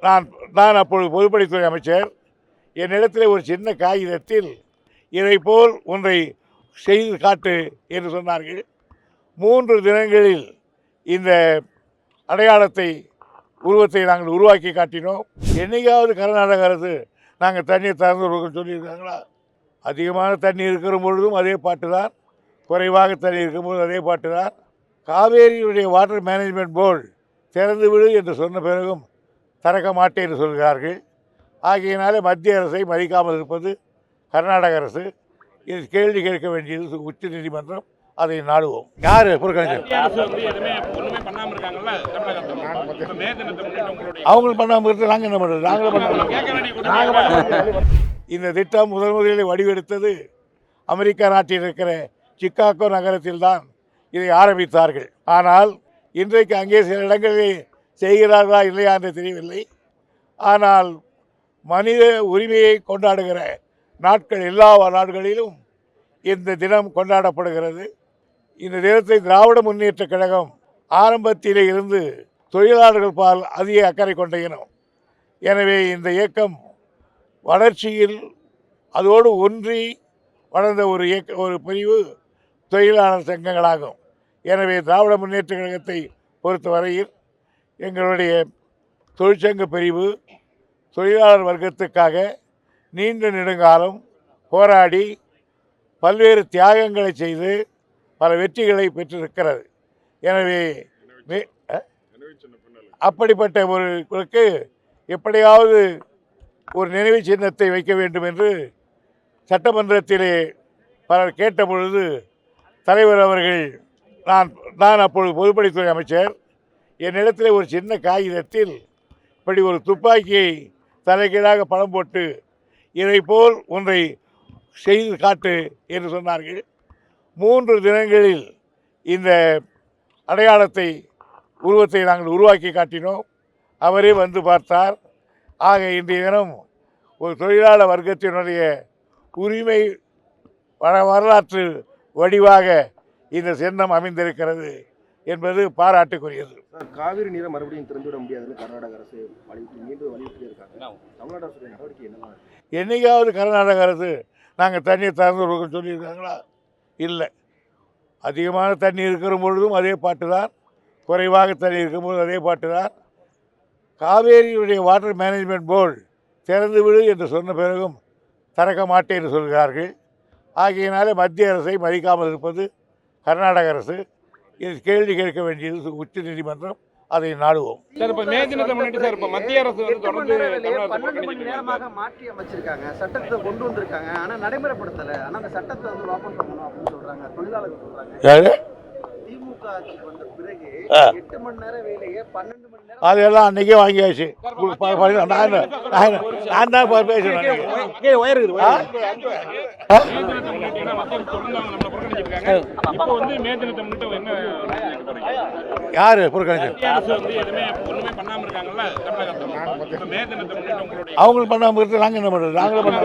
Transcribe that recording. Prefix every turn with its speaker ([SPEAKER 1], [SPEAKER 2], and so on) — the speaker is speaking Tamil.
[SPEAKER 1] நான் அப்பொழுது பொதுப்பணித்துறை அமைச்சர். என்னிடத்தில் ஒரு சின்ன காகிதத்தில் இதைப்போல் ஒன்றை செய்து காட்டு என்று சொன்னார்கள். 3 தினங்களில் இந்த அடையாளத்தை உருவத்தை நாங்கள் உருவாக்கி காட்டினோம். என்னைக்காவது கர்நாடக அரசு நாங்கள் தண்ணீர் திறந்து சொல்லியிருக்காங்களா? அதிகமான தண்ணி இருக்கிற பொழுதும் அதே பாட்டு தான், குறைவாக தண்ணி இருக்கும்போது அதே பாட்டு தான். காவேரியுடைய வாட்டர் மேனேஜ்மெண்ட் போர்டு திறந்து விடு என்று சொன்ன பிறகும் திறக்க மாட்டேன் என்று சொல்கிறார்கள். ஆகையினாலே மத்திய அரசை மதிக்காமல் இருப்பது கர்நாடக அரசு. இது கேள்வி கேட்க வேண்டியது உச்ச நீதிமன்றம். அதை நாடுவோம். யாரு அவங்களும் பண்ணாமல் இருக்கு, நாங்கள் என்ன பண்ணுறது? நாங்கள் இந்த திட்டம் முதலில் வடிவெடுத்தது அமெரிக்கா நாட்டில் இருக்கிற சிக்காகோ நகரத்தில்தான் இதை ஆரம்பித்தார்கள். ஆனால் இன்றைக்கு அங்கே சில இடங்களில் செய்கிறார்களா இல்லையா என்று தெரியவில்லை. ஆனால் மனித உரிமையை கொண்டாடுகிற நாட்கள் எல்லா நாடுகளிலும் இந்த தினம் கொண்டாடப்படுகிறது. இந்த தினத்தை திராவிட முன்னேற்ற கழகம் ஆரம்பத்திலே இருந்து தொழிலாளர்கள் பால் அதிக அக்கறை கொண்ட இனம். எனவே இந்த இயக்கம் வளர்ச்சியில் அதோடு ஒன்றி வளர்ந்த ஒரு பிரிவு தொழிலாளர் சங்கங்களாகும். எனவே திராவிட முன்னேற்ற கழகத்தை பொறுத்தவரையில் எங்களுடைய தொழிற்சங்க பிரிவு தொழிலாளர் வர்க்கத்துக்காக நீண்ட நெடுங்காலம் போராடி பல்வேறு தியாகங்களை செய்து பல வெற்றிகளை பெற்றிருக்கிறது. எனவே அப்படிப்பட்ட ஒருக்கு எப்படியாவது ஒரு நினைவு சின்னத்தை வைக்க வேண்டும் என்று சட்டமன்றத்திலே பலர் கேட்டபொழுது தலைவர் அவர்கள், நான் அப்பொழுது பொதுப்பணித்துறை அமைச்சர். என்னிடத்தில் ஒரு சின்ன காகிதத்தில் இப்படி ஒரு துப்பாக்கியை தலைகீழாக படம் போட்டு இதைப்போல் ஒன்றை செய்து காட்டு என்று சொன்னார்கள். 3 தினங்களில் இந்த அடையாளத்தை உருவத்தை நாங்கள் உருவாக்கி காட்டினோம். அவரே வந்து பார்த்தார். ஆக இன்றைய தினம் ஒரு தொழிலாளர் வர்க்கத்தினுடைய உரிமை வரலாற்று வடிவாக இந்த சின்னம் அமைந்திருக்கிறது என்பது பாராட்டுக்குரியது.
[SPEAKER 2] காவிரி நீரை மறுபடியும் திறந்துவிட முடியாதுன்னு கர்நாடக அரசு மீண்டும் வலியுறுத்தி இருக்காங்க. தமிழ்நாடு அரசுடைய நடவடிக்கை என்னவா?
[SPEAKER 1] என்னைக்காவது கர்நாடக அரசு நாங்கள் தண்ணீர் திறந்து சொல்லியிருக்காங்களா? இல்லை. அதிகமான தண்ணி இருக்கிற பொழுதும் அதே பாட்டு தான், குறைவாக தண்ணி இருக்கும்போது அதே பாட்டு தான். காவேரியுடைய வாட்டர் மேனேஜ்மெண்ட் போர்டு திறந்து விடு என்று சொன்ன பிறகும் திறக்க மாட்டேன் என்று சொல்கிறார்கள். ஆகையினாலே மத்திய அரசை மதிக்காமல் இருப்பது கர்நாடக அரசு. இது கேள்வி கேட்க வேண்டியது உச்ச நீதிமன்றம். அதை நாடுவோம்.
[SPEAKER 3] மத்திய அரசு 12 மணி நேரமாக மாற்றி அமைச்சிருக்காங்க, சட்டத்தை கொண்டு வந்திருக்காங்க, ஆனா நடைமுறைப்படுத்தல. ஆனா அந்த சட்டத்தை வந்து வாபஸ் பண்ணணும் அப்படின்னு சொல்றாங்க தொழிலாளர்கள் சொல்றாங்க. திமுக ஆட்சிக்கு வந்த பிறகு 8 மணி நேரம் வேலையை 12 மணி நேரம்
[SPEAKER 1] அதெல்லாம் அன்னைக்கே வாங்கியாச்சு. நான் தான் பேசுறேன். யாரு அவங்களும் பண்ணாம இருக்கு, நாங்க என்ன பண்றது? நாங்களும்